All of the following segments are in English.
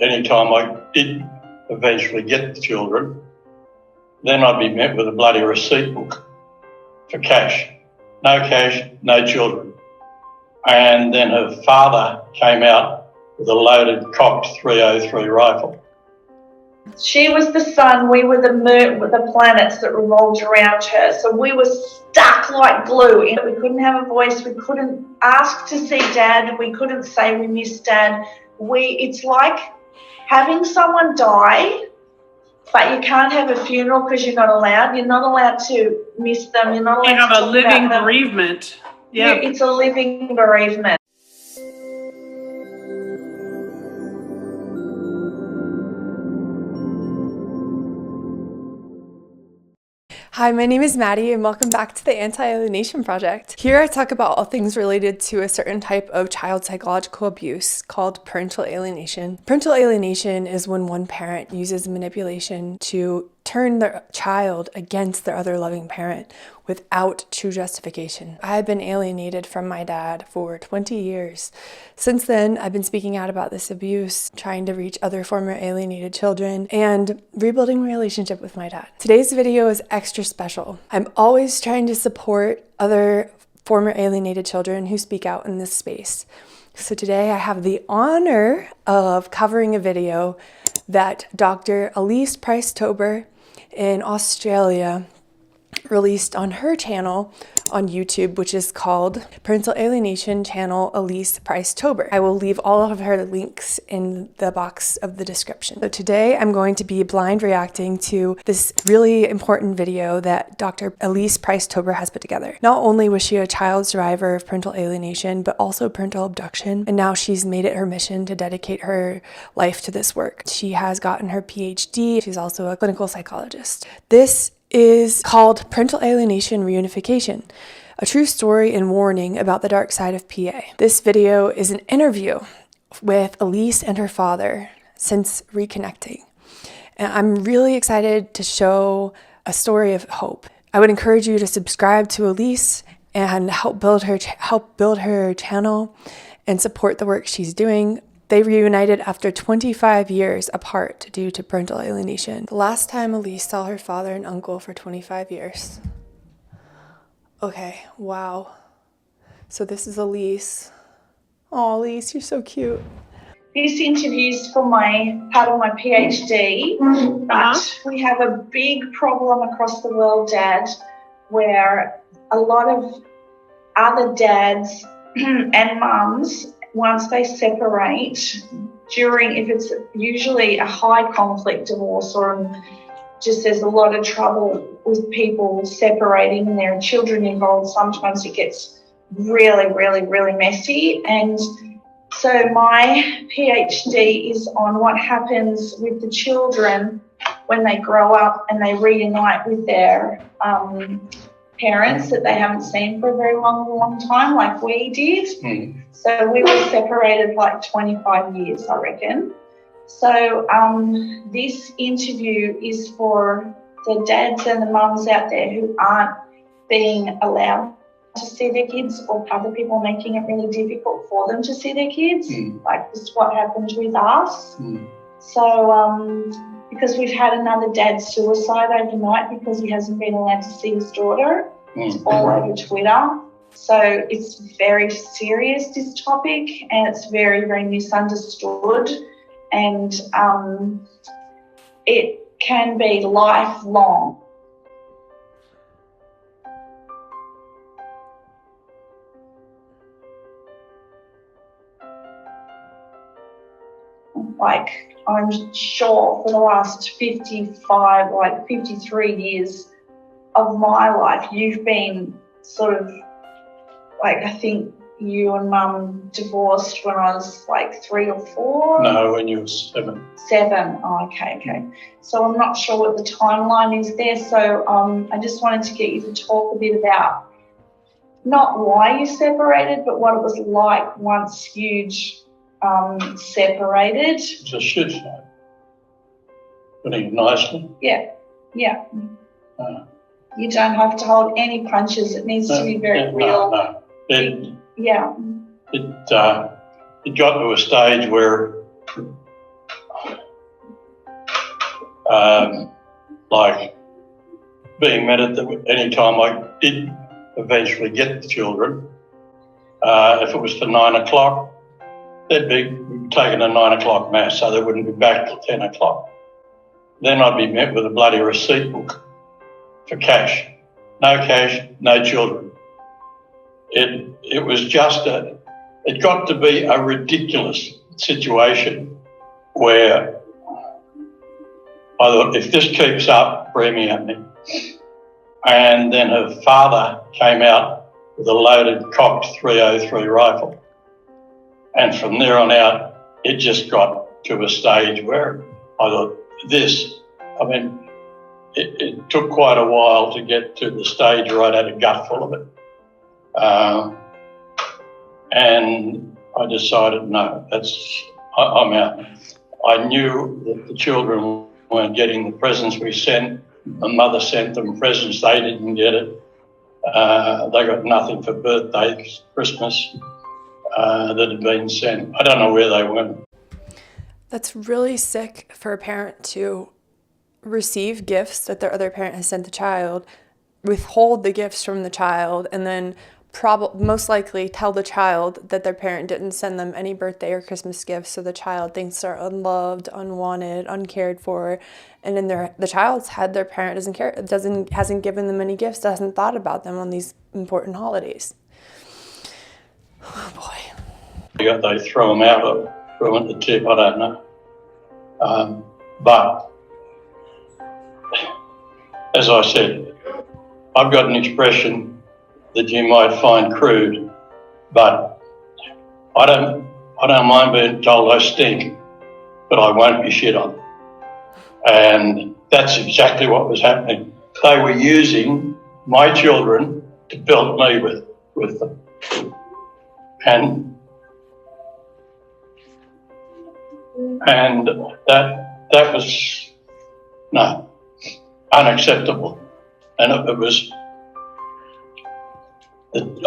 Anytime I did eventually get the children, then I'd be met with a bloody receipt book for cash. No cash, no children. And then her father came out with a loaded cocked .303 rifle. She was the sun, we were the moon, with the planets that revolved around her. So we were stuck like glue. We couldn't have a voice, we couldn't ask to see Dad, we couldn't say we missed Dad. It's like having someone die, but you can't have a funeral because you're not allowed. You're not allowed to miss them. You're not allowed to have a living bereavement. Yeah, it's a living bereavement. Hi, my name is Maddie and welcome back to the Anti-Alienation Project. Here I talk about all things related to a certain type of child psychological abuse called parental alienation. Parental alienation is when one parent uses manipulation to turn their child against their other loving parent without true justification. I've been alienated from my dad for 20 years. Since then, I've been speaking out about this abuse, trying to reach other former alienated children, and rebuilding my relationship with my dad. Today's video is extra special. I'm always trying to support other former alienated children who speak out in this space. So today I have the honor of covering a video that Dr. Alyse Price-Tobler in Australia released on her channel on YouTube, which is called Parental Alienation Channel Alyse Price-Tobler. I will leave all of her links in the box of the description. So today I'm going to be blind reacting to this really important video that Dr. Alyse Price-Tobler has put together. Not only was she a child survivor of parental alienation, but also parental abduction, and now she's made it her mission to dedicate her life to this work. She has gotten her PhD. She's also a clinical psychologist. This is called Parental Alienation Reunification, a true story and warning about the dark side of PA. This video is an interview with Alyse and her father since reconnecting. And I'm really excited to show a story of hope. I would encourage you to subscribe to Alyse and help build her channel and support the work she's doing. They reunited after 25 years apart due to parental alienation. The last time Alyse saw her father and uncle for 25 years. Okay, wow. So this is Alyse. Oh, Alyse, you're so cute. This interview is for my part of my PhD, but we have a big problem across the world, Dad, where a lot of other dads and mums, once they separate, if it's usually a high conflict divorce or just there's a lot of trouble with people separating and there are children involved, sometimes it gets really, really, really messy. And so my PhD is on what happens with the children when they grow up and they reunite with their parents that they haven't seen for a very long time, like we did. So we were separated like 25 years, I reckon. So this interview is for the dads and the mums out there who aren't being allowed to see their kids, or other people making it really difficult for them to see their kids. Like this is what happened with us. So because we've had another dad suicide overnight because he hasn't been allowed to see his daughter. It's all over Twitter. So it's very serious, this topic, and it's very, very misunderstood. And it can be lifelong. Like, I'm sure for the last 53 years of my life, you've been sort of like, I think you and Mum divorced when I was like 3 or 4? No, when you were 7. 7, oh, okay. So I'm not sure what the timeline is there. So I just wanted to get you to talk a bit about not why you separated, but what it was like once you'd separated. It's a shit show. Putting it nicely. Yeah. You don't have to hold any punches. It needs to be very real. No. It Yeah. got to a stage where like being met at any time I did eventually get the children. If it was for 9 o'clock, they'd be taking a 9 o'clock mass, so they wouldn't be back till 10 o'clock. Then I'd be met with a bloody receipt book for cash. No cash, no children. It was just it got to be a ridiculous situation where I thought, if this keeps up, bring me at me. And then her father came out with a loaded cocked .303 rifle. And from there on out, it just got to a stage where I thought, it took quite a while to get to the stage where I'd had a gutful of it. And I decided, no, I'm out. I knew that the children weren't getting the presents we sent. My mother sent them presents, they didn't get it. They got nothing for birthdays, Christmas that had been sent. I don't know where they went. That's really sick for a parent to receive gifts that their other parent has sent the child, withhold the gifts from the child, and then most likely tell the child that their parent didn't send them any birthday or Christmas gifts, so the child thinks they're unloved, unwanted, uncared for, and then the child's had their parent hasn't given them any gifts, hasn't thought about them on these important holidays. Oh boy. They throw them out or throw them at the tip, I don't know. But as I said, I've got an expression that you might find crude, but I don't mind being told I stink, but I won't be shit on. And that's exactly what was happening. They were using my children to belt me with them. And that was unacceptable. And it was,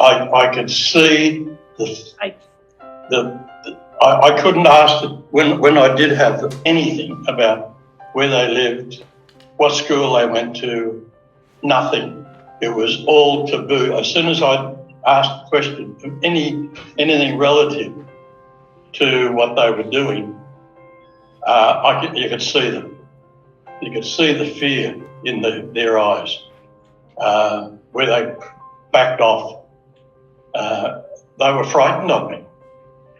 I could see I couldn't ask when I did have anything about where they lived, what school they went to, nothing. It was all taboo. As soon as I asked a question of anything relative to what they were doing, you could see them. You could see the fear in their eyes, where they backed off. They were frightened of me.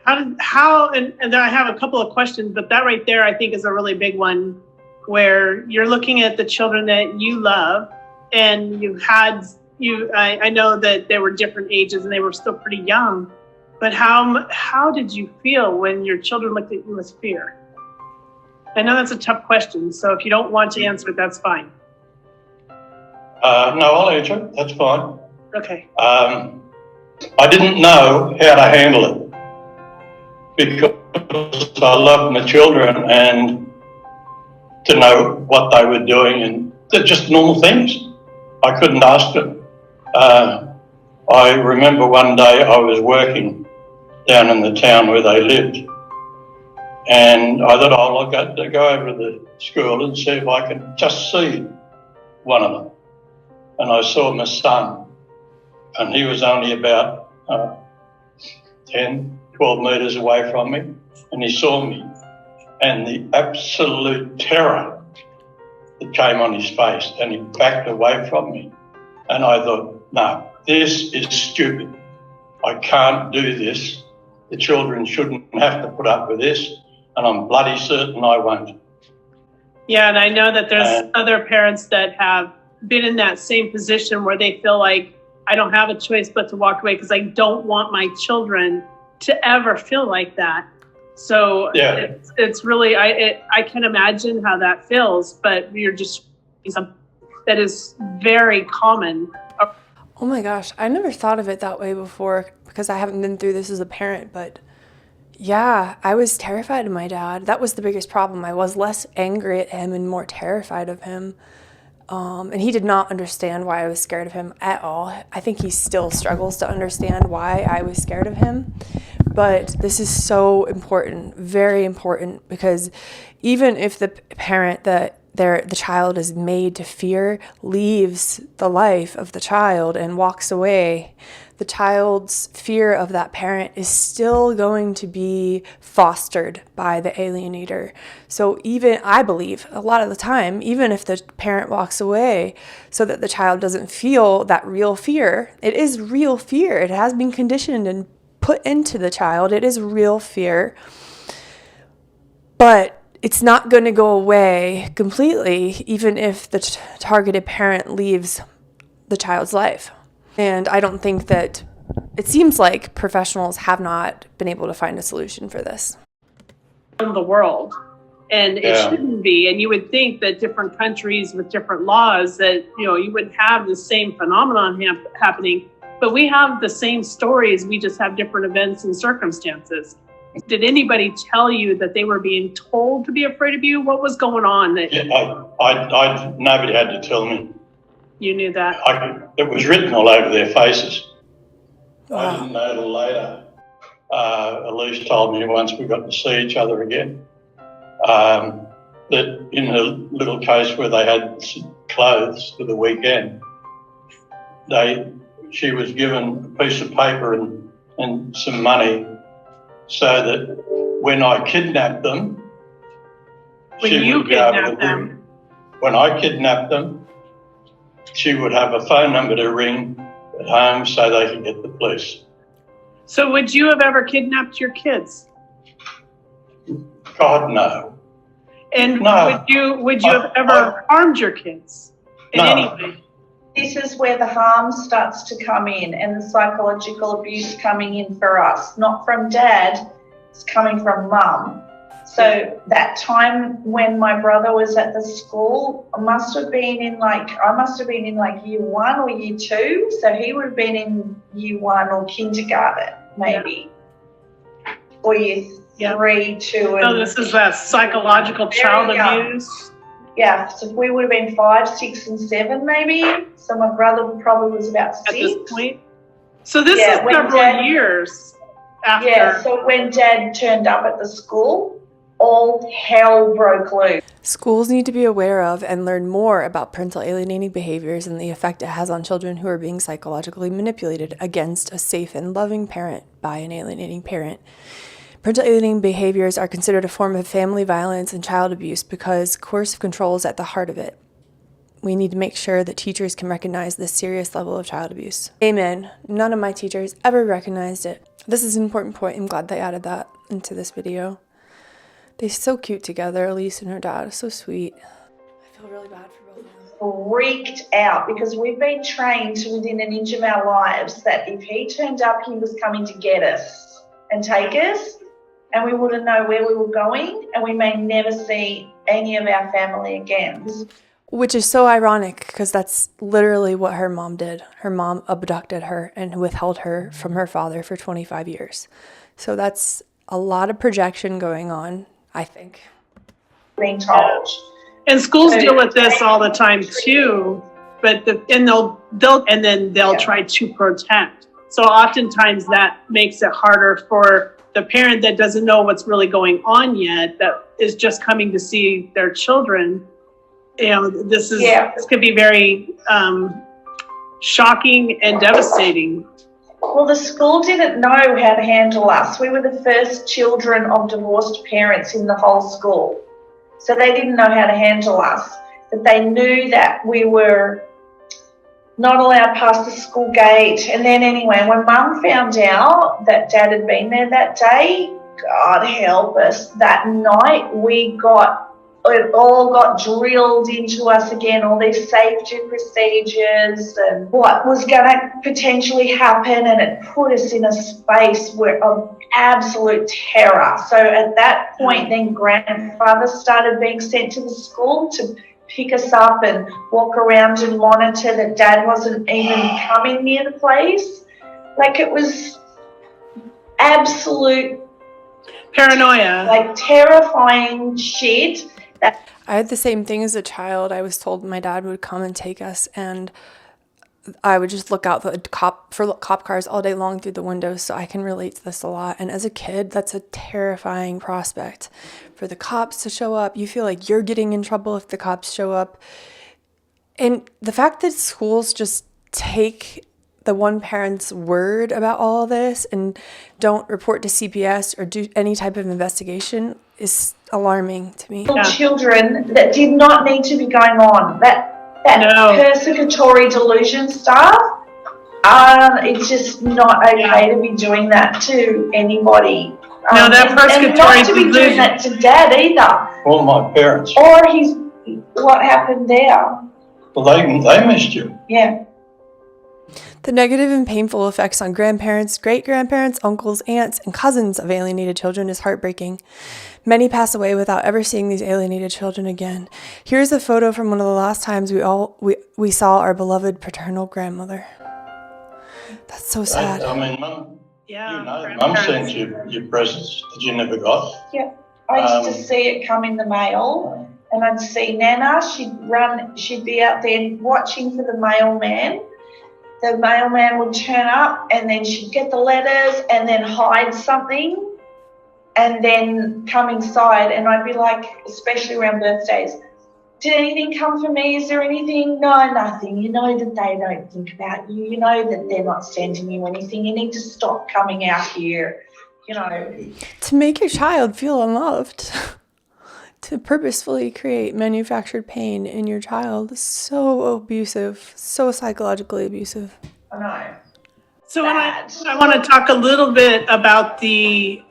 And then I have a couple of questions, but that right there I think is a really big one, where you're looking at the children that you love, and I know that they were different ages and they were still pretty young, but how did you feel when your children looked at you with fear? I know that's a tough question, so if you don't want to answer it, that's fine. No, I'll answer it. That's fine. Okay. I didn't know how to handle it because I loved my children, and to know what they were doing, and they're just normal things. I couldn't ask them. I remember one day I was working down in the town where they lived, and I thought I'll go over to the school and see if I could just see one of them. And I saw my son, and he was only about 10, 12 metres away from me, and he saw me, and the absolute terror that came on his face, and he backed away from me. And I thought, no, this is stupid. I can't do this. The children shouldn't have to put up with this, and I'm bloody certain I won't. Yeah, and I know that there's other parents that have been in that same position where they feel like, I don't have a choice but to walk away because I don't want my children to ever feel like that. So yeah. It's really, I can imagine how that feels, but you're just something that is very common. Oh my gosh, I never thought of it that way before because I haven't been through this as a parent, but yeah, I was terrified of my dad. That was the biggest problem. I was less angry at him and more terrified of him. And he did not understand why I was scared of him at all. I think he still struggles to understand why I was scared of him. But this is so important, very important, because even if the parent that the child is made to fear, leaves the life of the child and walks away, the child's fear of that parent is still going to be fostered by the alienator. So even, I believe, a lot of the time, even if the parent walks away so that the child doesn't feel that real fear, it is real fear. It has been conditioned and put into the child. It is real fear. But it's not going to go away completely, even if the targeted parent leaves the child's life. And I don't think that, it seems like professionals have not been able to find a solution for this. In the world, and it shouldn't be. And you would think that different countries with different laws that, you wouldn't have the same phenomenon happening, but we have the same stories. We just have different events and circumstances. Did anybody tell you that they were being told to be afraid of you? What was going on? Nobody had to tell me. You knew that? It was written all over their faces. Wow. I didn't know till later. Alyse told me once we got to see each other again, that in a little case where they had clothes for the weekend, she was given a piece of paper and some money so that when I kidnapped them, when I kidnapped them, she would have a phone number to ring at home so they could get the police. So would you have ever kidnapped your kids? God, no. And no. would you have ever harmed your kids in any way? This is where the harm starts to come in and the psychological abuse coming in for us, not from dad, it's coming from mum. So that time when my brother was at the school, I must have been in like year 1 or year 2. So he would have been in year 1 or kindergarten, maybe. Yeah. Or year 3, 2. So this is that psychological child abuse? Yeah, so we would have been 5, 6, and 7 maybe. So my brother probably was about 6. At this point? So this is several years after. Yeah, so when Dad turned up at the school, all hell broke loose. Schools need to be aware of and learn more about parental alienating behaviors and the effect it has on children who are being psychologically manipulated against a safe and loving parent by an alienating parent. Parental alienating behaviors are considered a form of family violence and child abuse because coercive control is at the heart of it. We need to make sure that teachers can recognize this serious level of child abuse. Amen. None of my teachers ever recognized it. This is an important point. I'm glad they added that into this video. They're so cute together, Alyse and her dad. So sweet. I feel really bad for both of them. Freaked out because we've been trained to within an inch of our lives that if he turned up, he was coming to get us and take us, and we wouldn't know where we were going, and we may never see any of our family again. Which is so ironic because that's literally what her mom did. Her mom abducted her and withheld her from her father for 25 years. So that's a lot of projection going on, I think. Being told. And schools deal with this all the time too, but they'll try to protect. So oftentimes that makes it harder for the parent that doesn't know what's really going on yet, that is just coming to see their children. This could be very shocking and devastating. Well, the school didn't know how to handle us. We were the first children of divorced parents in the whole school. So they didn't know how to handle us. But they knew that we were not allowed past the school gate. And then anyway, when Mum found out that Dad had been there that day, God help us, that night it all got drilled into us again, all these safety procedures and what was going to potentially happen, and it put us in a space of absolute terror. So at that point, then grandfather started being sent to the school to pick us up and walk around and monitor that Dad wasn't even coming near the place. Like, it was absolute paranoia, like terrifying shit. I had the same thing as a child. I was told my dad would come and take us, and I would just look out for cop cars all day long through the windows, so I can relate to this a lot. And as a kid, that's a terrifying prospect. For the cops to show up, you feel like you're getting in trouble if the cops show up. And the fact that schools just take the one parent's word about all of this and don't report to CPS or do any type of investigation is alarming to me. Children that did not need to be going on. That persecutory delusion stuff, it's just not okay to be doing that to anybody. No, that persecutory and not to be doing that to Dad either. Or my parents. Or what happened there. Well, they missed you. Yeah. The negative and painful effects on grandparents, great-grandparents, uncles, aunts, and cousins of alienated children is heartbreaking. Many pass away without ever seeing these alienated children again. Here's a photo from one of the last times we saw our beloved paternal grandmother. That's so sad. I mean, Mum, Mum sent you your presents that you never got. Yeah. I used to see it come in the mail, and I'd see Nana. She'd be out there watching for the mailman. The mailman would turn up, and then she'd get the letters and then hide something and then come inside. And I'd be like, especially around birthdays, did anything come for me? Is there anything? No, nothing. You know that they don't think about you. You know that they're not sending you anything. You need to stop coming out here, you know. To make your child feel unloved, to purposefully create manufactured pain in your child is so abusive, so psychologically abusive. I know. So I want to talk a little bit about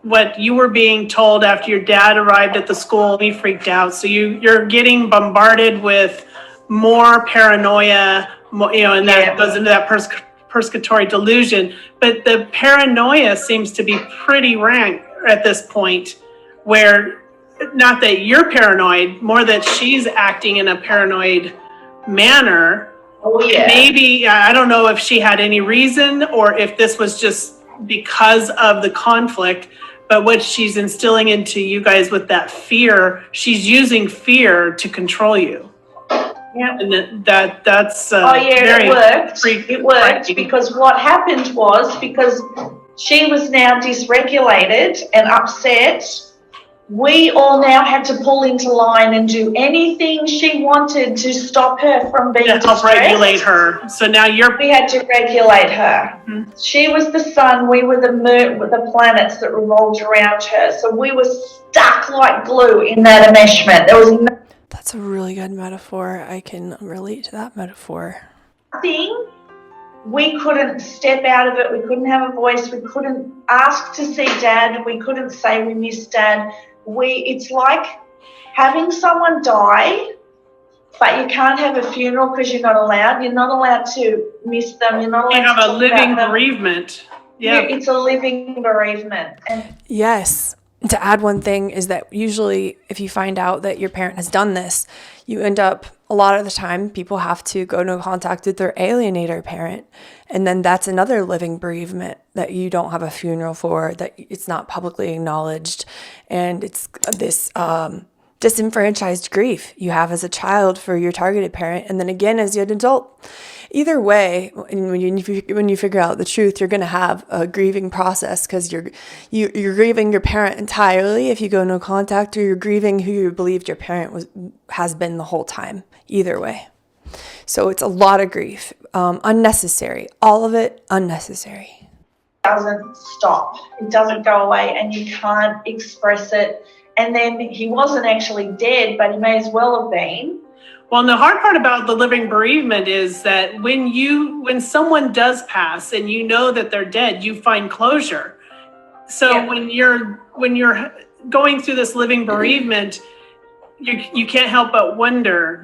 what you were being told after your dad arrived at the school. He freaked out. So you're getting bombarded with more paranoia, and that goes into that persecutory delusion. But the paranoia seems to be pretty rank at this point, where not that you're paranoid, more that she's acting in a paranoid manner. Oh, yeah. Maybe, I don't know if she had any reason or if this was just because of the conflict, but what she's instilling into you guys with that fear, she's using fear to control you. Yeah. And that's very it worked because what happened was, because she was now dysregulated and upset, we all now had to pull into line and do anything she wanted to stop her from being distressed. Help regulate her. So now we had to regulate her. Mm-hmm. She was the sun, we were the moon, with the planets that revolved around her. So we were stuck like glue in that enmeshment. There was That's a really good metaphor. I can relate to that metaphor. Nothing. We couldn't step out of it. We couldn't have a voice. We couldn't ask to see Dad. We couldn't say we miss Dad. It's like having someone die, but you can't have a funeral because you're not allowed. You're not allowed to miss them. You're not allowed to have a living bereavement. Yeah, it's a living bereavement. Yes. To add one thing is that usually if you find out that your parent has done this, you end up, a lot of the time, people have to go into contact with their alienator parent. And then that's another living bereavement that you don't have a funeral for, that it's not publicly acknowledged. And it's this disenfranchised grief you have as a child for your targeted parent. And then again, as an adult. Either way, when you figure out the truth, you're going to have a grieving process because you're grieving your parent entirely if you go no contact, or you're grieving who you believed your parent has been the whole time. Either way. So it's a lot of grief. Unnecessary. All of it unnecessary. It doesn't stop. It doesn't go away, and you can't express it. And then he wasn't actually dead, but he may as well have been. Well, and the hard part about the living bereavement is that when someone does pass and you know that they're dead, you find closure. So when you're going through this living bereavement, you can't help but wonder,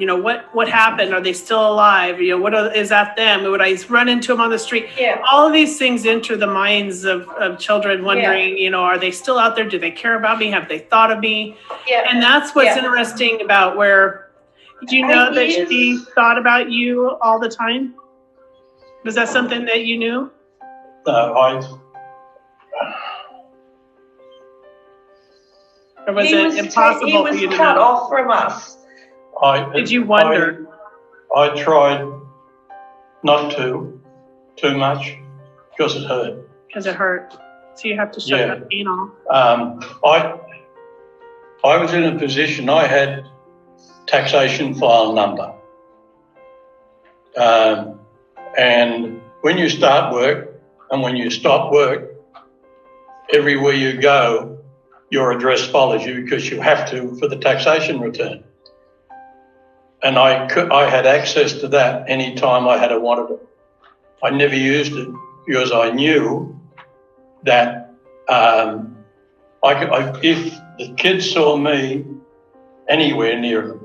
what happened? Are they still alive? Is that them? Would I run into them on the street? Yeah. All of these things enter the minds of children wondering, are they still out there? Do they care about me? Have they thought of me? Yeah. And that's what's interesting about where. Do you know that she thought about you all the time? Was that something that you knew? Or was it impossible for you to know? He was cut off from us. Did you wonder? I tried not too much, because it hurt. Because it hurt. So you have to shut that pain off. I was in a position, I had taxation file number. And when you start work and when you stop work, everywhere you go, your address follows you because you have to for the taxation return. And I had access to that any time I wanted it. I never used it because I knew that if the kids saw me anywhere near them,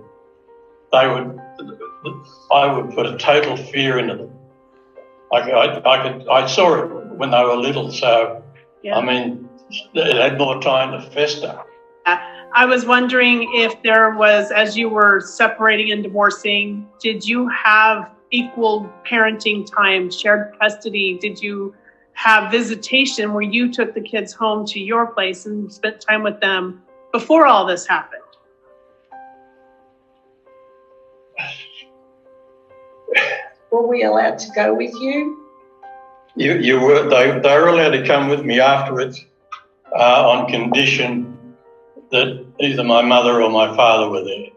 I would put a total fear into them. I saw it when they were little, so I mean, it had more time to fester. I was wondering if there was, as you were separating and divorcing, did you have equal parenting time, shared custody? Did you have visitation where you took the kids home to your place and spent time with them before all this happened? Were we allowed to go with you? You were. They were allowed to come with me afterwards, on condition that either my mother or my father were there.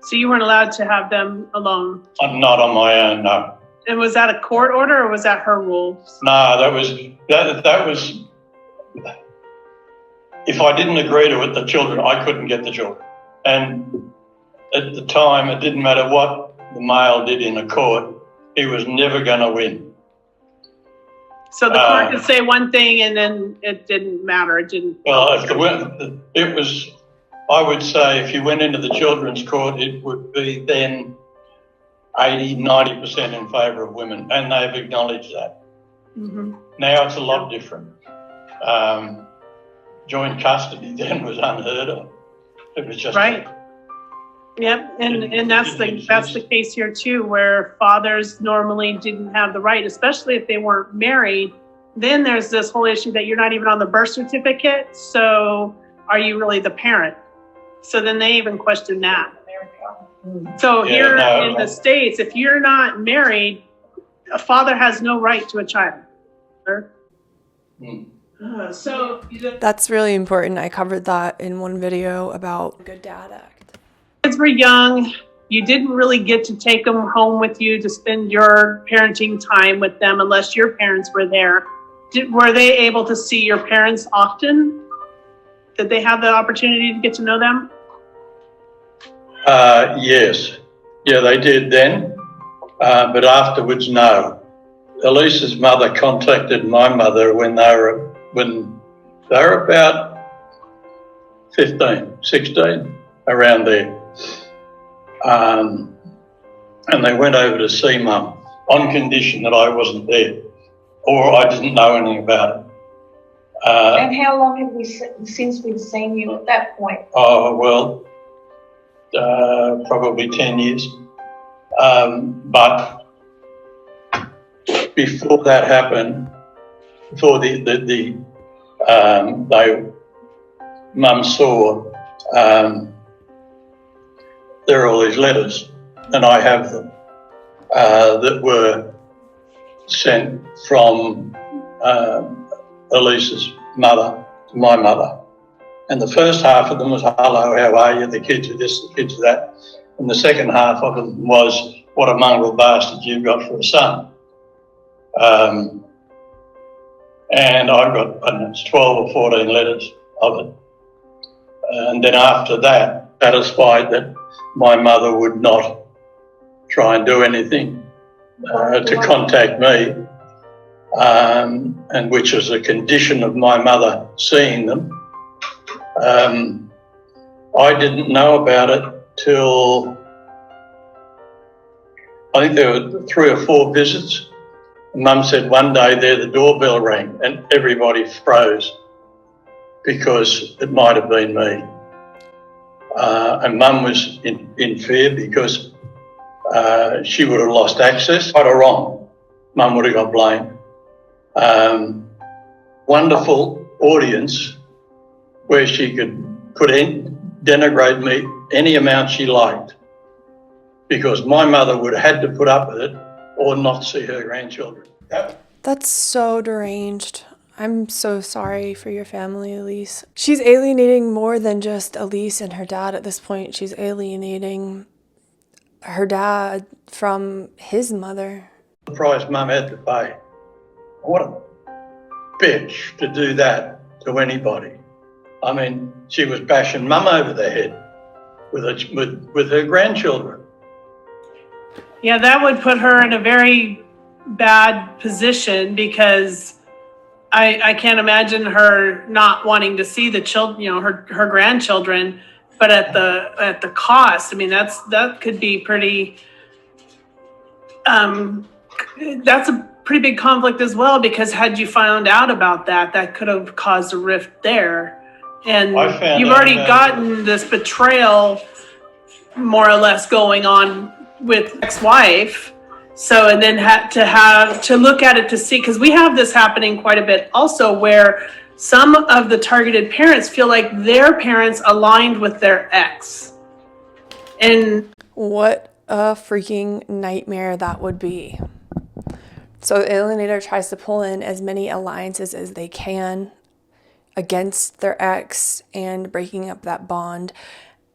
So you weren't allowed to have them alone? I'm not on my own, no. And was that a court order or was that her rules? No, that was. If I didn't agree to it, the children, I couldn't get the children. And at the time, it didn't matter what the male did in a court, he was never going to win. So the court could say one thing and then it didn't matter. It didn't. Well, it was, I would say if you went into the children's court, it would be then 80, 90% in favour of women, and they've acknowledged that. Mm-hmm. Now it's a lot different. Joint custody then was unheard of. It was just right. Yep, and that's the case here too, where fathers normally didn't have the right, especially if they weren't married. Then there's this whole issue that you're not even on the birth certificate, so are you really the parent? So then they even question that. So here in the States, if you're not married, a father has no right to a child. That's really important. I covered that in one video about Good Dad Act. Kids were young. You didn't really get to take them home with you to spend your parenting time with them unless your parents were there. Were they able to see your parents often? Did they have the opportunity to get to know them? Yes. Yeah, they did then, but afterwards, no. Alyse's mother contacted my mother when they were about 15, 16, around there. And they went over to see Mum on condition that I wasn't there or I didn't know anything about it. And how long have we since we've seen you at that point? Oh, well, probably 10 years. But before that happened, before Mum saw, there are all these letters, and I have them, that were sent from Alyse's mother to my mother. And the first half of them was, hello, how are you? The kids are this, the kids are that. And the second half of it was, what a mongrel bastard you've got for a son. And I got, I don't know, it's 12 or 14 letters of it. And then after that, satisfied that my mother would not try and do anything to contact me, and which is a condition of my mother seeing them. I didn't know about it till I think there were 3 or 4 visits. Mum said one day there the doorbell rang and everybody froze because it might have been me. And Mum was in fear because she would have lost access. Right or wrong, Mum would have got blamed. Wonderful audience where she could denigrate me any amount she liked, because my mother would have had to put up with it or not see her grandchildren. That's so deranged. I'm so sorry for your family, Alyse. She's alienating more than just Alyse and her dad at this point. She's alienating her dad from his mother. The price Mum had to pay. What a bitch to do that to anybody. I mean, she was bashing Mum over the head with her grandchildren. Yeah, that would put her in a very bad position, because I can't imagine her not wanting to see the children, you know, her grandchildren, but at the cost. I mean, that could be pretty. That's a pretty big conflict as well, because had you found out about that, that could have caused a rift there. And you've already gotten this betrayal more or less going on with ex-wife. So, and then had to look at it to see, because we have this happening quite a bit also, where some of the targeted parents feel like their parents aligned with their ex. And what a freaking nightmare that would be. So the alienator tries to pull in as many alliances as they can against their ex and breaking up that bond.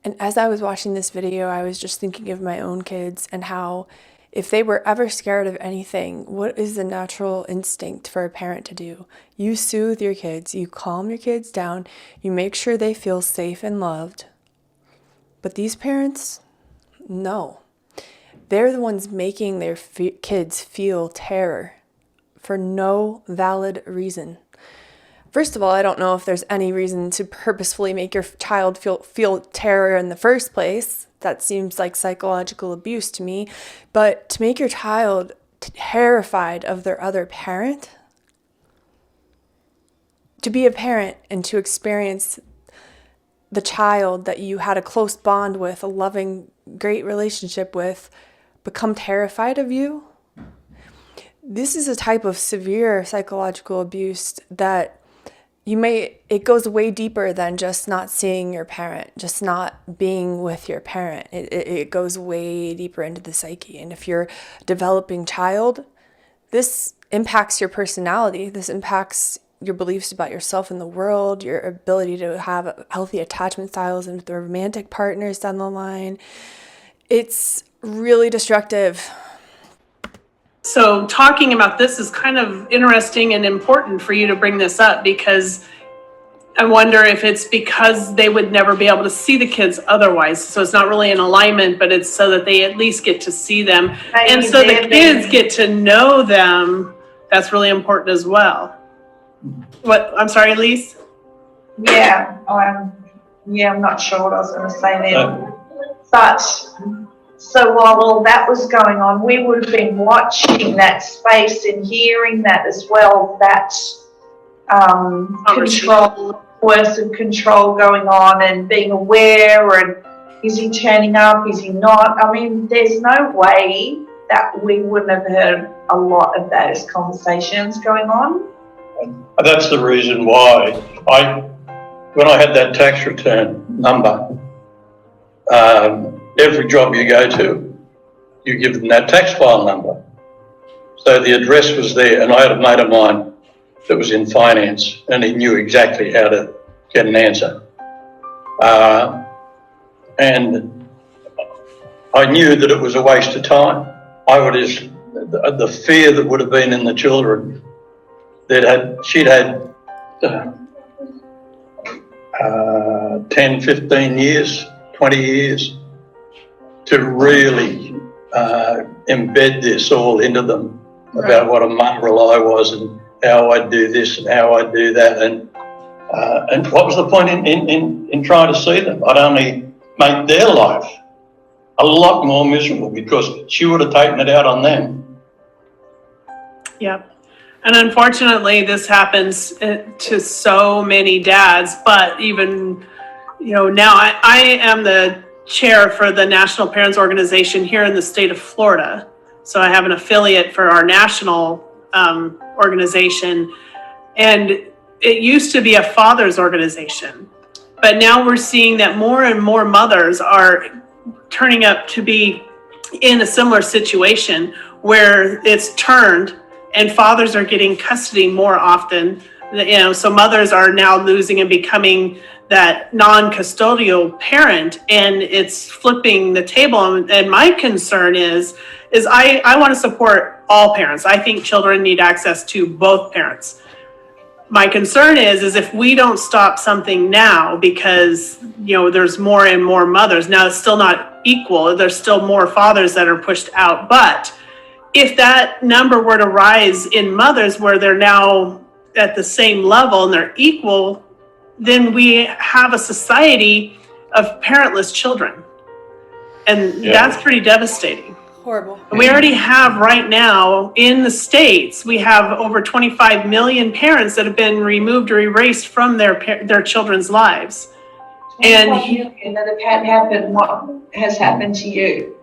And as I was watching this video, I was just thinking of my own kids and how, if they were ever scared of anything, what is the natural instinct for a parent to do? You soothe your kids, you calm your kids down, you make sure they feel safe and loved. But these parents, no. They're the ones making their kids feel terror for no valid reason. First of all, I don't know if there's any reason to purposefully make your child feel terror in the first place. That seems like psychological abuse to me. But to make your child terrified of their other parent, to be a parent and to experience the child that you had a close bond with, a loving, great relationship with, become terrified of you, this is a type of severe psychological abuse that it goes way deeper than just not seeing your parent, just not being with your parent. It goes way deeper into the psyche. And if you're a developing child, this impacts your personality. This impacts your beliefs about yourself and the world, your ability to have healthy attachment styles and with the romantic partners down the line. It's really destructive. so talking about this is kind of interesting and important for you to bring this up, because I wonder if it's because they would never be able to see the kids otherwise. So it's not really an alignment, but it's so that they at least get to see them. And so the kids get to know them. That's really important as well. What? I'm sorry, Alyse? Yeah, I'm not sure what I was going to say there. But so while all that was going on, we would have been watching that space and hearing that as well, that coercive control going on, and being aware, and is he turning up, is he not? I mean, there's no way that we wouldn't have heard a lot of those conversations going on. That's the reason why when I had that tax return number, every job you go to, you give them that tax file number. So the address was there, and I had a mate of mine that was in finance, and he knew exactly how to get an answer. And I knew that it was a waste of time. The fear that would have been in the children, she'd had 10, 15 years, 20 years to really embed this all into them about what a mongrel I was and how I'd do this and how I'd do that. And what was the point in trying to see them? I'd only make their life a lot more miserable, because she would have taken it out on them. Yeah. And unfortunately, this happens to so many dads. But even, now I am the chair for the National Parents Organization here in the state of Florida. So I have an affiliate for our national organization. And it used to be a father's organization. But now we're seeing that more and more mothers are turning up to be in a similar situation where it's turned and fathers are getting custody more often. So mothers are now losing and becoming that non-custodial parent, and it's flipping the table. And my concern is I want to support all parents. I think children need access to both parents. My concern is if we don't stop something now, because there's more and more mothers. Now it's still not equal. There's still more fathers that are pushed out. But if that number were to rise in mothers where they're now at the same level and they're equal, then we have a society of parentless children. And that's pretty devastating. Horrible. We already have right now in the States, we have over 25 million parents that have been removed or erased from their children's lives. And that have had happened, what has happened to you?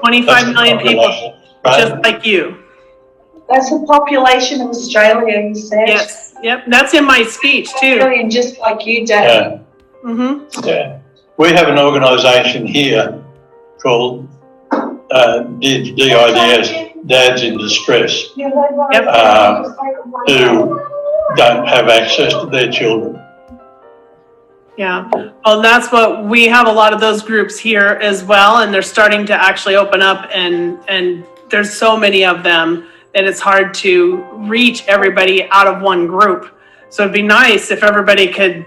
25 million people just like you. That's the population of Australia, you said. Yes, yep. That's in my speech too. And just like you, Dad. Yeah. Mm-hmm. Yeah. We have an organisation here called DIDS, Dads in Distress, who don't have access to their children. Yeah, well, that's what we have, a lot of those groups here as well, and they're starting to actually open up, and there's so many of them that it's hard to reach everybody out of one group. So it'd be nice if everybody could,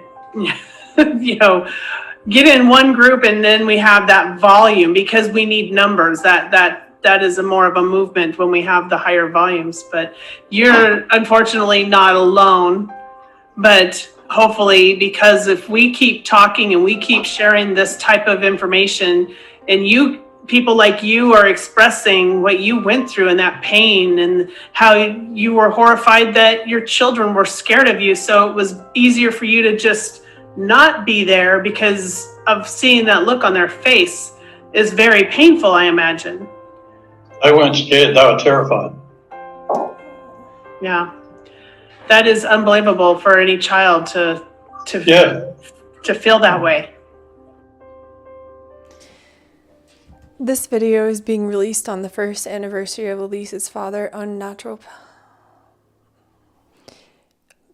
get in one group, and then we have that volume, because we need numbers. That is more of a movement when we have the higher volumes. But you're unfortunately not alone. But hopefully, because if we keep talking and we keep sharing this type of information, and people like you are expressing what you went through and that pain, and how you were horrified that your children were scared of you, so it was easier for you to just not be there because of seeing that look on their face is very painful, I imagine. They weren't scared, they were terrified. Yeah. That is unbelievable for any child to feel that way. This video is being released on the first anniversary of Alyse's father, Unnatural.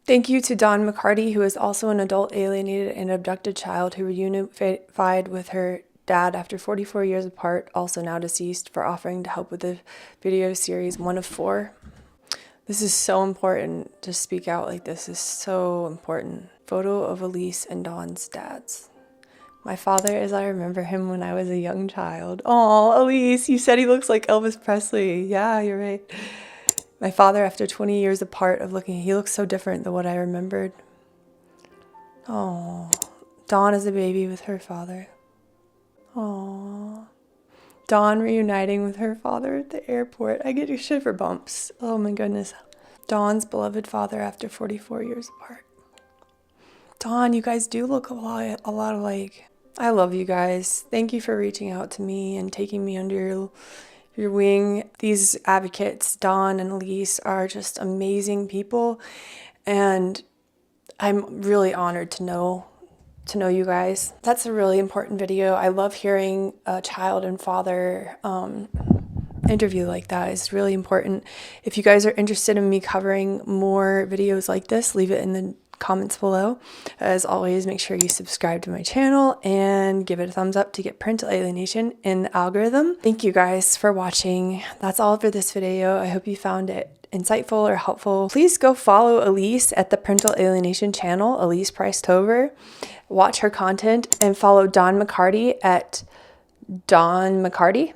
Thank you to Dawn McCarty, who is also an adult alienated and abducted child who reunified with her dad after 44 years apart, also now deceased, for offering to help with the video series 1 of 4. This is so important to speak out like this. Is so important. Photo of Alyse and Dawn's dads. My father, as I remember him when I was a young child. Oh, Alyse, you said he looks like Elvis Presley. Yeah, you're right. My father, after 20 years apart of looking, he looks so different than what I remembered. Oh, Dawn is a baby with her father. Oh, Dawn reuniting with her father at the airport. I get shiver bumps. Oh my goodness. Dawn's beloved father after 44 years apart. Dawn, you guys do look a lot alike. I love you guys. Thank you for reaching out to me and taking me under your wing. These advocates, Dawn and Alyse, are just amazing people, and I'm really honored to know you guys. That's a really important video. I love hearing a child and father interview like that. It's really important. If you guys are interested in me covering more videos like this, leave it in the comments below. As always, make sure you subscribe to my channel and give it a thumbs up to get parental alienation in the algorithm. Thank you guys for watching. That's all for this video. I hope you found it insightful or helpful. Please go follow Alyse at the Parental Alienation channel, Alyse Price-Tobler. Watch her content, and follow Dawn McCarty at Dawn McCarty.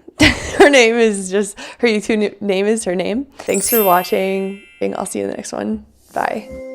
Her name is just, her YouTube name is her name. Thanks for watching, and I'll see you in the next one. Bye.